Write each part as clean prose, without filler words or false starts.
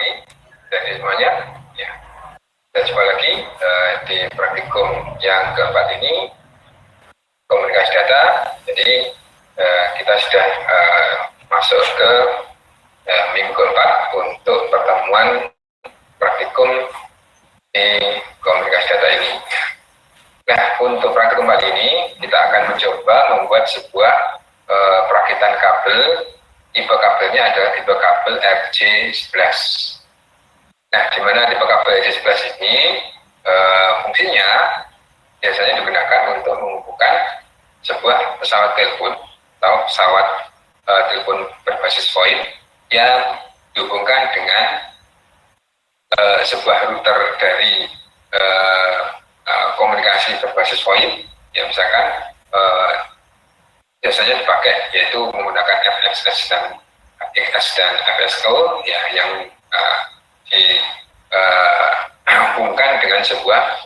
pagi, dari semuanya. Ya. Kita jumpa lagi di praktikum yang keempat ini, komunikasi data. Jadi kita sudah masuk ke minggu keempat untuk pertemuan praktikum di komunikasi data ini. Nah, untuk praktikum kali ini kita akan mencoba membuat sebuah perakitan kabel. Tipe kabelnya adalah tipe kabel RJ11. Nah, di mana tipe kabel RJ11 ini fungsinya biasanya digunakan untuk menghubungkan sebuah pesawat telepon atau pesawat telepon berbasis VoIP yang dihubungkan dengan sebuah router dari komunikasi berbasis VoIP yang misalkan biasanya dipakai yaitu menggunakan FXS dan XS dan FSO ya, yang dihubungkan dengan sebuah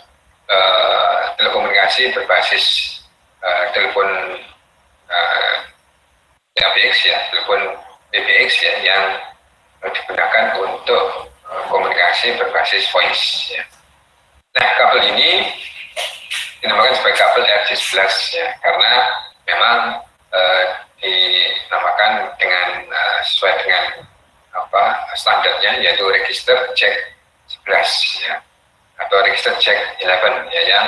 telekomunikasi berbasis telepon PBX ya, telepon PBX ya, yang digunakan untuk komunikasi berbasis voice ya. Nah, kabel ini dinamakan sebagai kabel RJ11 ya, karena memang dinamakan dengan sesuai dengan standarnya, yaitu register jack 11 ya, atau register jack 11 ya, yang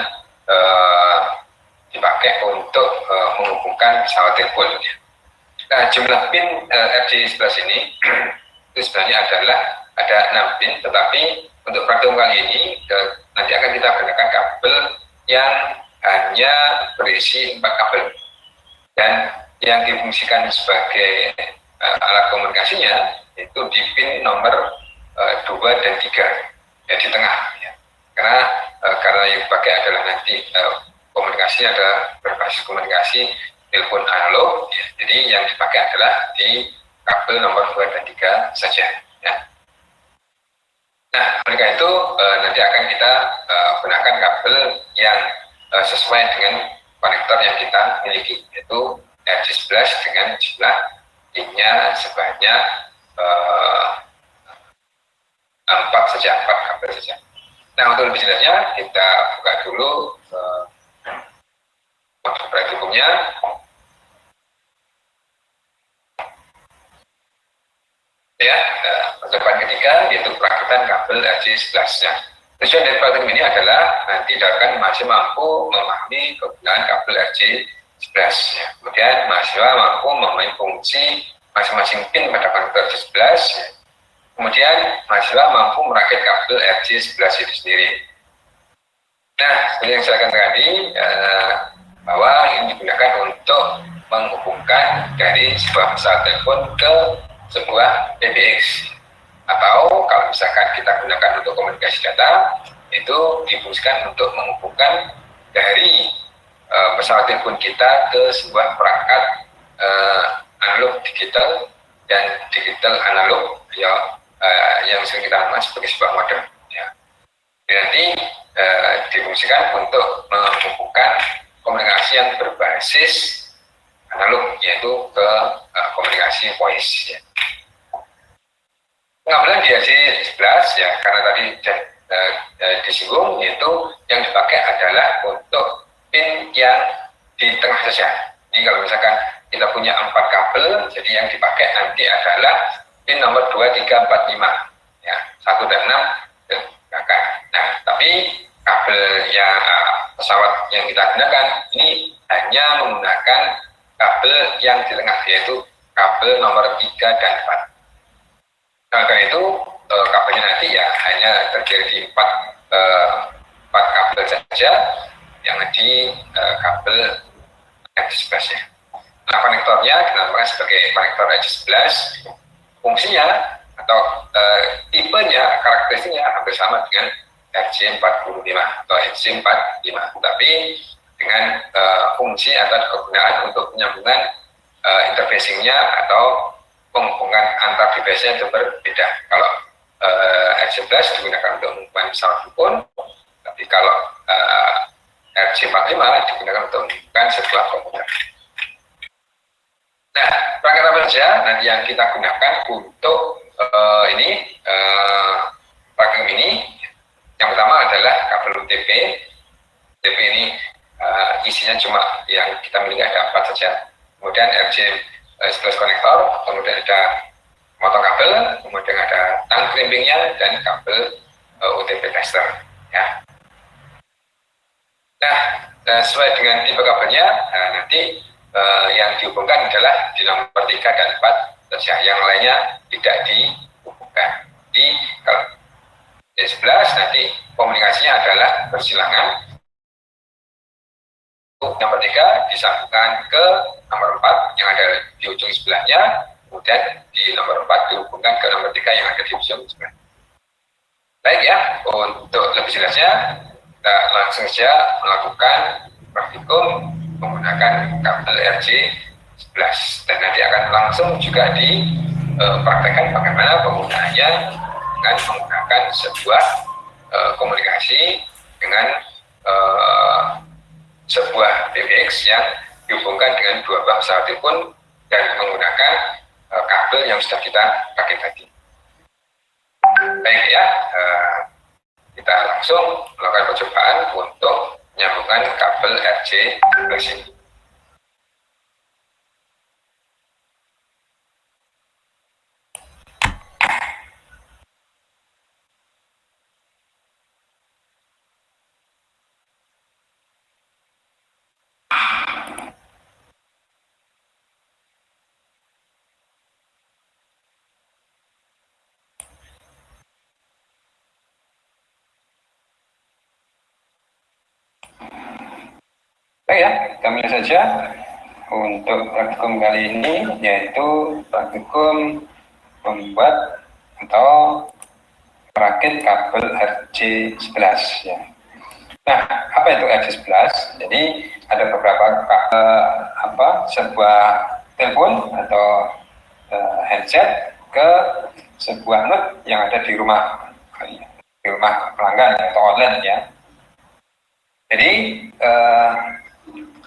dipakai untuk menghubungkan pesawat telepon ya. Nah, jumlah pin RJ11 ini itu sebenarnya adalah ada 6 pin, tetapi untuk praktikum kali ini nanti akan kita gunakan kabel yang hanya berisi 4 kabel, dan yang difungsikan sebagai alat komunikasinya itu di pin nomor 2 dan 3 ya, di tengah ya. Karena yang dipakai adalah nanti komunikasinya adalah berbasis komunikasi telepon analog ya, jadi yang dipakai adalah di kabel nomor 2 dan 3 saja ya. Nah, oleh itu nanti akan kita gunakan kabel yang sesuai dengan konektor yang kita miliki, yaitu RJ11 dengan jumlah pinnya sebanyak 4 saja, 4 kabel saja. Nah, untuk lebih jelasnya kita buka dulu modul praktikumnya. Ya, percobaan ketiga yaitu perakitan kabel RJ11. Nah, tujuan dari praktikum ini adalah nanti akan mahasiswa mampu memahami kegunaan kabel RJ11 ya. Kemudian mahasiswa mampu memahami fungsi masing-masing pin pada konektor RJ11 ya. Kemudian mahasiswa mampu merakit kabel RJ11 itu sendiri. Nah, seperti yang saya katakan tadi, bahwa ini digunakan untuk menghubungkan dari sebuah pesawat telepon ke sebuah PBX, atau kalau misalkan kita gunakan untuk komunikasi data, itu difungsikan untuk menghubungkan dari pesawat telepon kita ke sebuah perangkat analog digital dan digital analog ya, yang sering kita kenal sebagai sebuah modem ya. Nanti difungsikan untuk menghubungkan komunikasi yang berbasis analog, yaitu ke komunikasi voice ya. Pengambilan di RJ11 ya, karena tadi disinggung, yaitu yang dipakai adalah untuk pin yang di tengah saja. Jadi kalau misalkan kita punya 4 kabel, jadi yang dipakai nanti adalah pin nomor 2, 3, 4, 5 ya, 1 dan 6 digunakan. Nah, tapi kabel yang pesawat yang kita gunakan ini hanya menggunakan kabel yang di tengah, yaitu kabel nomor 3 dan 4. Nah, karena itu kabelnya nanti ya hanya terdiri di 4 kabel saja yang di kabel RJ11 ya. Nah, konektornya dinamakan sebagai konektor RJ11. Fungsinya atau tipenya, karakteristiknya hampir sama dengan RJ45 atau RJ45, tapi dengan fungsi atau kegunaan untuk penyambungan interfacing-nya atau penghubungan antar device-nya itu berbeda. Kalau RJ11 digunakan untuk menghubungkan pesawat telepon, tapi kalau RJ45 digunakan untuk menghubungkan sebuah komputer. Nah, perangkat apa saja nanti yang kita gunakan untuk ini OTP ini isinya cuma yang kita miliki ada 4 saja. Kemudian RJ11 konektor, kemudian ada motong kabel, kemudian ada tang crimpingnya dan kabel OTP tester. Ya. Nah, sesuai dengan tipe kabelnya, nanti yang dihubungkan adalah di nomor 3 dan 4 saja. Yang lainnya tidak dihubungkan. Di kalau 11 nanti komunikasinya adalah bersilangan. Nomor 3 disambungkan ke nomor 4 yang ada di ujung sebelahnya, kemudian di nomor 4 dihubungkan ke nomor 3 yang ada di ujung sebelah. Baik ya, untuk lebih jelasnya kita langsung saja melakukan praktikum menggunakan kabel RJ11 dan nanti akan langsung juga dipraktekkan bagaimana penggunaannya dengan menggunakan sebuah komunikasi dengan sebuah PBX yang dihubungkan dengan 2 buah pesawat telepon dan menggunakan kabel yang sudah kita pakai tadi. Baik ya, kita langsung melakukan percobaan untuk menyambungkan kabel RJ11 ini. Baik ya, kita mulai saja untuk praktikum kali ini, yaitu praktikum membuat atau merakit kabel RJ11 ya. Nah, apa itu RJ11? Jadi ada beberapa sebuah telepon atau handset ke sebuah node yang ada di rumah pelanggan atau outlet ya. Jadi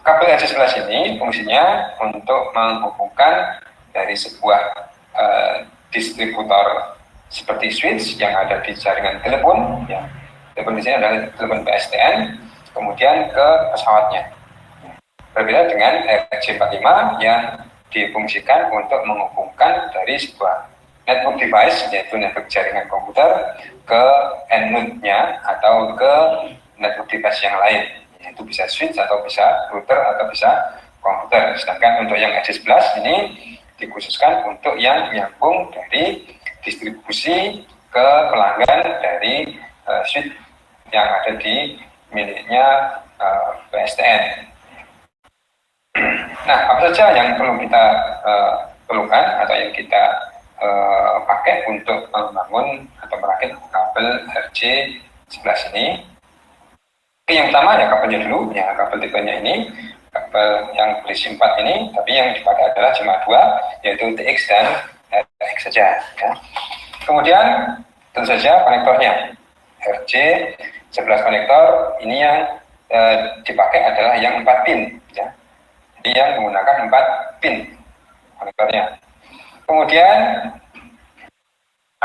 kabel RJ11 ini fungsinya untuk menghubungkan dari sebuah distributor seperti switch yang ada di jaringan telepon, ya. Telepon di sini adalah telepon PSTN, kemudian ke pesawatnya. Berbeda dengan RJ45 yang difungsikan untuk menghubungkan dari sebuah network device, yaitu network jaringan komputer, ke end node-nya atau ke network device yang lain. Itu bisa switch atau bisa router atau bisa komputer. Sedangkan untuk yang RJ11 ini dikhususkan untuk yang menyambung dari distribusi ke pelanggan dari switch yang ada di miliknya PSTN. Nah, apa saja yang perlu kita perlukan atau yang kita pakai untuk membangun atau merakit kabel RJ11 ini? Yang pertama ya kabelnya dulu, ya kabel tipenya ini, kabel yang berisi 4 ini, tapi yang dipakai adalah cuma 2, yaitu TX dan RX saja. Ya. Kemudian tentu saja konektornya, RJ11 konektor ini yang dipakai adalah yang 4 pin, ya. Jadi yang menggunakan 4 pin konektornya. Kemudian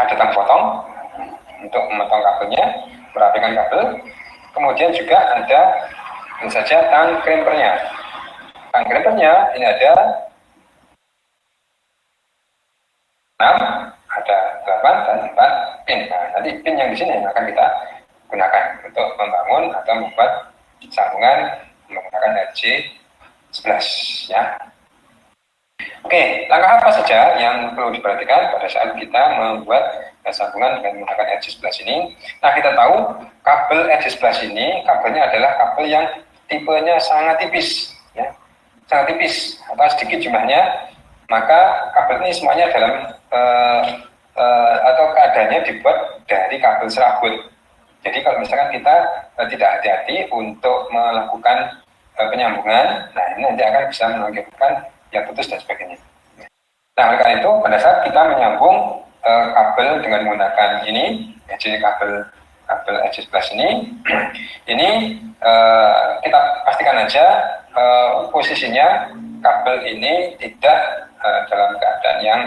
ada tang potong untuk memotong kabelnya, merapikan kabel. Kemudian juga ada tentu saja tang crimpernya. Tang crimpernya ini ada 6, ada 8 dan 4 pin. Nah, nanti pin yang di sini yang akan kita gunakan untuk membangun atau membuat sambungan menggunakan RJ11 ya. Oke, langkah apa saja yang perlu diperhatikan pada saat kita membuat sambungan dengan menggunakan RJ11 ini? Nah, kita tahu kabel RJ11 ini kabelnya adalah kabel yang tipenya sangat tipis, ya, sangat tipis atau sedikit jumlahnya. Maka kabel ini semuanya dalam atau keadaannya dibuat dari kabel serabut. Jadi kalau misalkan kita tidak hati-hati untuk melakukan penyambungan, nah ini nanti akan bisa mengakibatkan yang putus dan sebagainya. Nah, oleh karena itu pada saat kita menyambung kabel dengan menggunakan ini, jadi kabel RJ11 ini kita pastikan aja posisinya kabel ini tidak dalam keadaan yang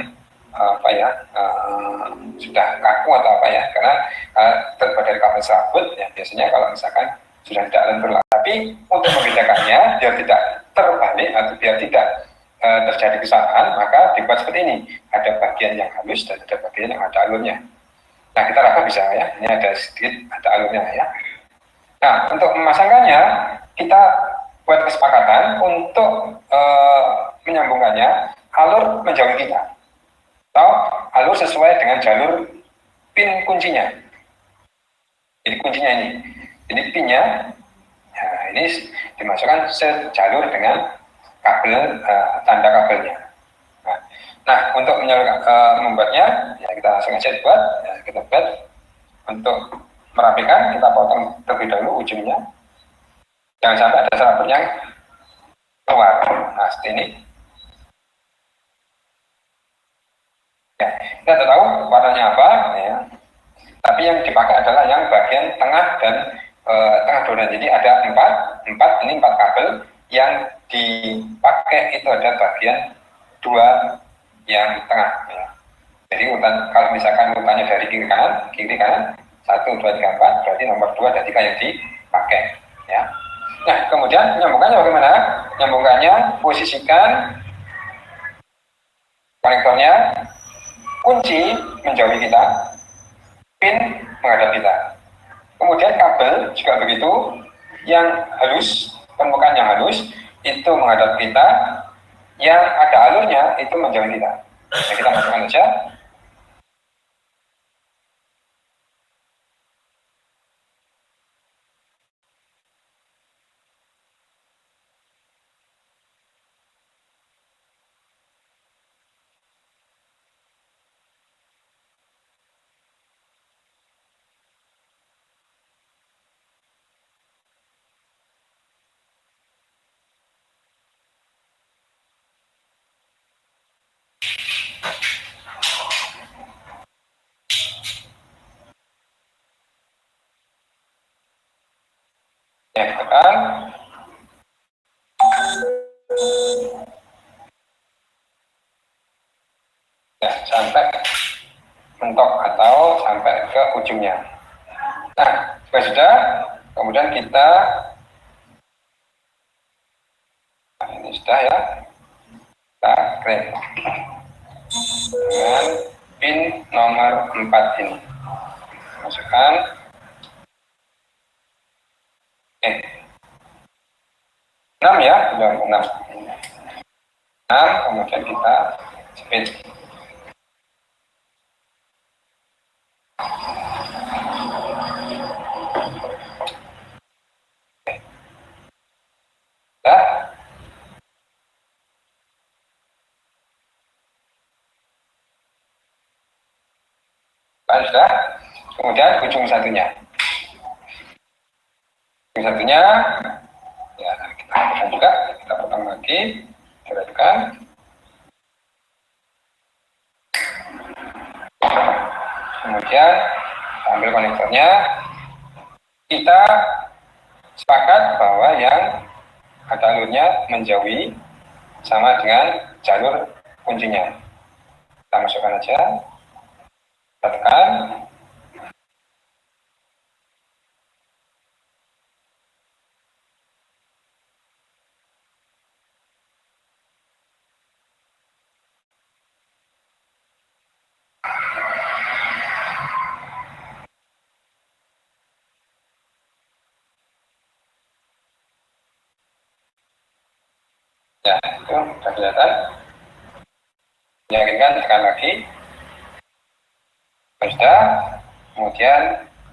sudah kaku atau apa ya, karena terbuat dari kabel serabut ya, biasanya kalau misalkan sudah tidak lentur lagi Tapi untuk membedakannya biar tidak terbalik atau biar tidak terjadi kesalahan, maka dibuat seperti ini. Ada bagian yang halus dan ada bagian yang ada alurnya. Nah, kita raba bisa ya. Ini ada sedikit, ada alurnya ya. Nah, untuk memasangkannya, kita buat kesepakatan untuk menyambungkannya, alur menjauhi kita. Atau alur sesuai dengan jalur pin kuncinya. Jadi kuncinya ini. Ini pinnya, nah ini dimasukkan sejalur dengan kabel, tanda kabelnya. Nah, untuk membuatnya, ya kita langsung aja buat. Ya, kita buat. Untuk merapikan, kita potong terlebih dahulu ujungnya. Jangan sampai ada serabut yang keluar. Nah, seperti ini. Ya, kita sudah tahu warnanya apa. Ya. Tapi yang dipakai adalah yang bagian tengah dan tengah donat. Jadi ada empat kabel yang dipakai itu ada bagian 2 yang tengah. Ya. Jadi kalau misalkan urutannya dari kiri kanan 1, 2, 3, 4, berarti nomor 2 dan 3 yang dipakai. Ya. Nah, kemudian menyambungkannya bagaimana? Menyambungkannya, posisikan konektornya, kunci menjauhi kita, pin menghadap kita. Kemudian kabel juga begitu, yang halus, permukaan yang halus itu menghadap kita, yang ada alurnya itu menjauhi kita. Nah, kita masukkan saja. Ya, tekan. Ya, sampai mentok atau sampai ke ujungnya. Nah, sudah, kemudian kita ini sudah ya, kita create dengan pin nomor 4 ini. Masukkan. Oke. 6 ya, sudah 6. 6, kemudian kita speed. Sudah. Kemudian ujung satunya. Ujung satunya, ya kita potong juga, kita potong lagi, kita tekan. Kemudian ambil konektornya, kita sepakat bahwa yang ada alurnya menjauhi sama dengan jalur kuncinya. Kita masukkan aja, kita tekan. Ya, itu sudah kelihatan. Meyakinkan, tekan lagi. Sudah. Kemudian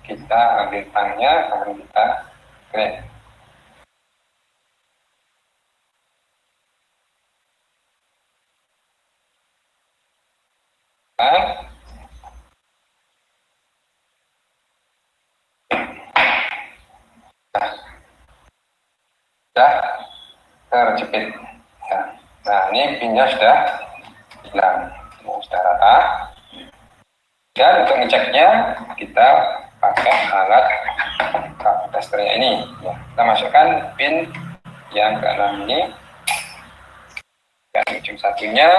kita ambil tangnya, kemudian kita create. Sudah terjepit. Ya. Nah, ini pinnya sudah hilang, sudah rata. Dan untuk ngeceknya kita pakai alat testernya ini. Ya. Kita masukkan pin yang ke-6 ini. Dan ujung satunya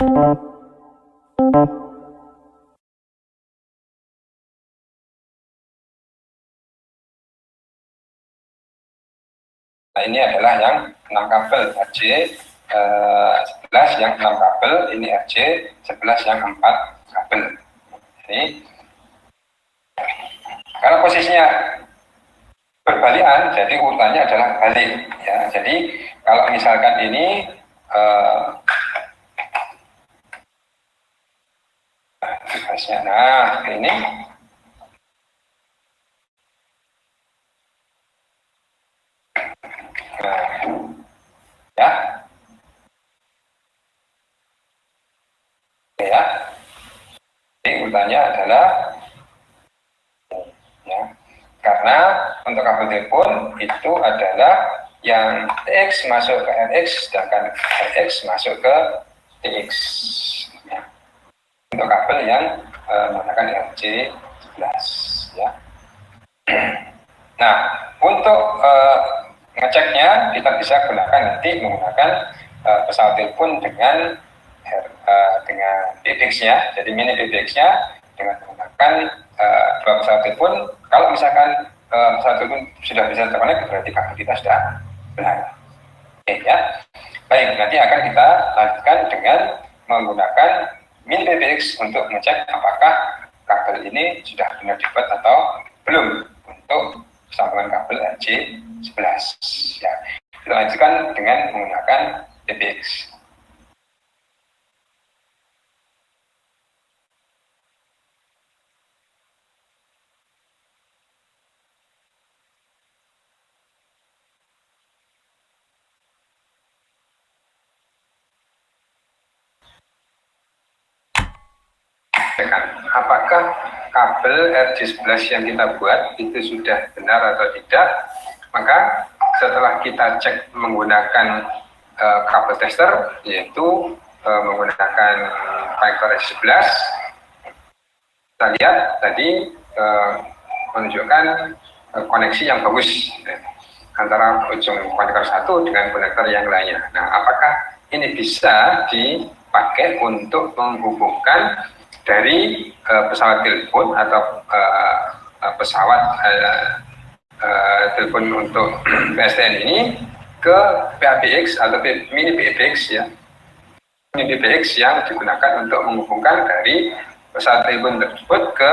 Nah, ini adalah yang 6 kabel RJ 11 yang 6 kabel, ini RJ 11 yang 4 kabel. Ini kalau posisinya berbalikan, jadi urutannya adalah balik ya. Jadi kalau misalkan ini nah ini ya ya, jadi urutannya adalah ya, karena untuk kabel telepon itu adalah yang TX masuk ke RX, sedangkan RX masuk ke TX ya. Untuk kabel yang menggunakan RJ 11 ya. Nah, untuk ngeceknya kita bisa gunakan nanti menggunakan pesawat telepon dengan PBX-nya, jadi mini PBX-nya dengan menggunakan dua pesawat telepon. Kalau misalkan pesawat telepon sudah bisa terkonek, berarti kabel kita sudah benar. Oke ya. Baik, nanti akan kita lanjutkan dengan menggunakan mini PBX untuk mengecek apakah kabel ini sudah benar dibuat atau belum untuk sambungan kabel RJ 11 ya. Kita lanjutkan dengan menggunakan PBX. Apakah kabel RJ11 yang kita buat itu sudah benar atau tidak? Maka setelah kita cek menggunakan kabel tester, yaitu menggunakan konektor RJ11, kita lihat tadi menunjukkan koneksi yang bagus antara ujung konektor satu dengan konektor yang lainnya. Nah, apakah ini bisa dipakai untuk menghubungkan dari pesawat telepon atau pesawat telepon untuk PSTN ini ke PABX atau mini PBX ya, mini PBX yang digunakan untuk menghubungkan dari pesawat telepon tersebut ke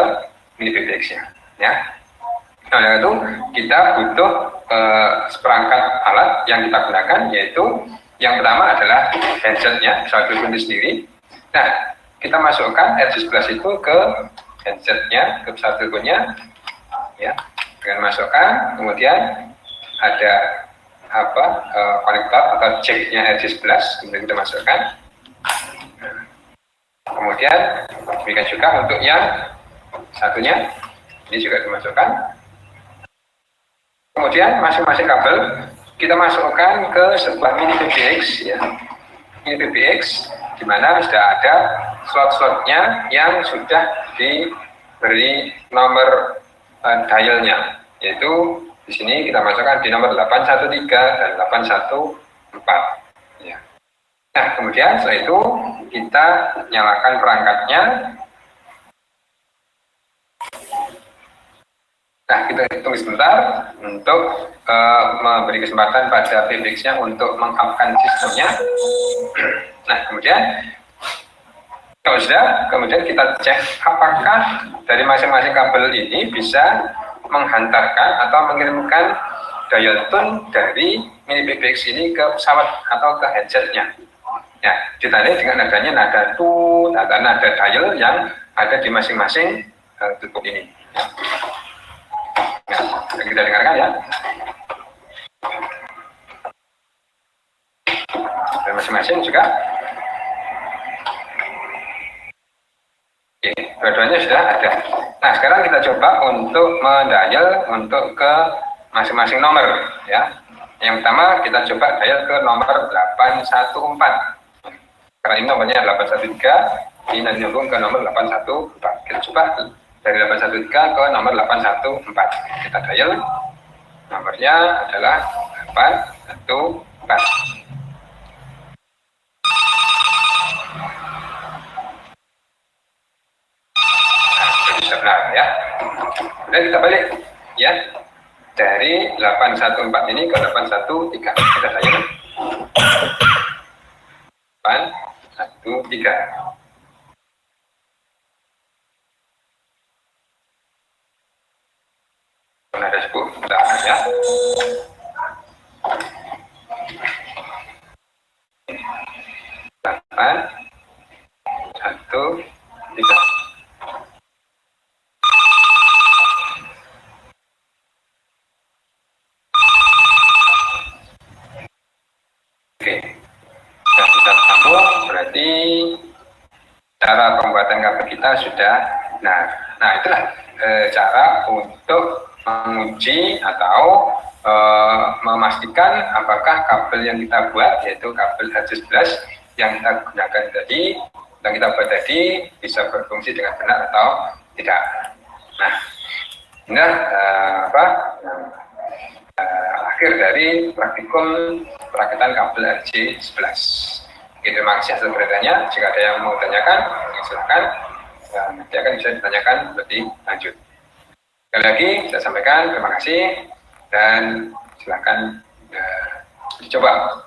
mini PBX-nya ya. Nah, itu kita butuh seperangkat alat yang kita gunakan, yaitu yang pertama adalah handsetnya pesawat telepon itu sendiri. Nah, kita masukkan RJ11 itu ke handsetnya, ke pesawat teleponnya ya, dengan masukkan, kemudian ada konektor atau jacknya RJ11, kemudian kita masukkan. Kemudian demikian juga untuk yang satunya, ini juga dimasukkan. Kemudian masing-masing kabel kita masukkan ke sebuah mini PBX ya, mini PBX di mana sudah ada slot-slotnya yang sudah diberi nomor dialnya, yaitu di sini kita masukkan di nomor 813 dan 814 ya. Nah, kemudian setelah itu kita nyalakan perangkatnya. Nah, kita tunggu sebentar untuk memberi kesempatan pada PBX-nya untuk meng-up-kan sistemnya. Nah, kemudian kalau sudah, kemudian kita cek apakah dari masing-masing kabel ini bisa menghantarkan atau mengirimkan dial tone dari mini PBX ini ke pesawat atau ke headsetnya. Ya, ditandai dengan adanya nada tune atau nada dial yang ada di masing-masing tutup ini. Nah, kita dengarkan ya. Dan masing-masing juga. Oke, dua-duanya sudah ada. Nah, sekarang kita coba untuk mendial untuk ke masing-masing nomor ya. Yang pertama kita coba dial ke nomor 814. Karena ini nomornya 813, ini nanti nyambung ke nomor 814. Kita coba dari 813 ke nomor 814. Kita dial, nomornya adalah 814. Kemudian kita balik ya dari 814 ini ke 813. Kita sayang 813. Ada 10 ya. Delapan, satu, tiga. Oke, sudah bisa sambung, berarti cara pembuatan kabel kita sudah benar. Nah, itulah cara untuk menguji atau memastikan apakah kabel yang kita buat, yaitu kabel H11 yang kita gunakan tadi, yang kita buat tadi bisa berfungsi dengan benar atau tidak. Nah, ini akhir dari praktikum perakitan kabel RJ11. Terima kasih atas perhatiannya. Jika ada yang mau tanyakan, silakan. Nanti akan bisa ditanyakan lebih lanjut. Sekali lagi saya sampaikan terima kasih dan silakan dicoba.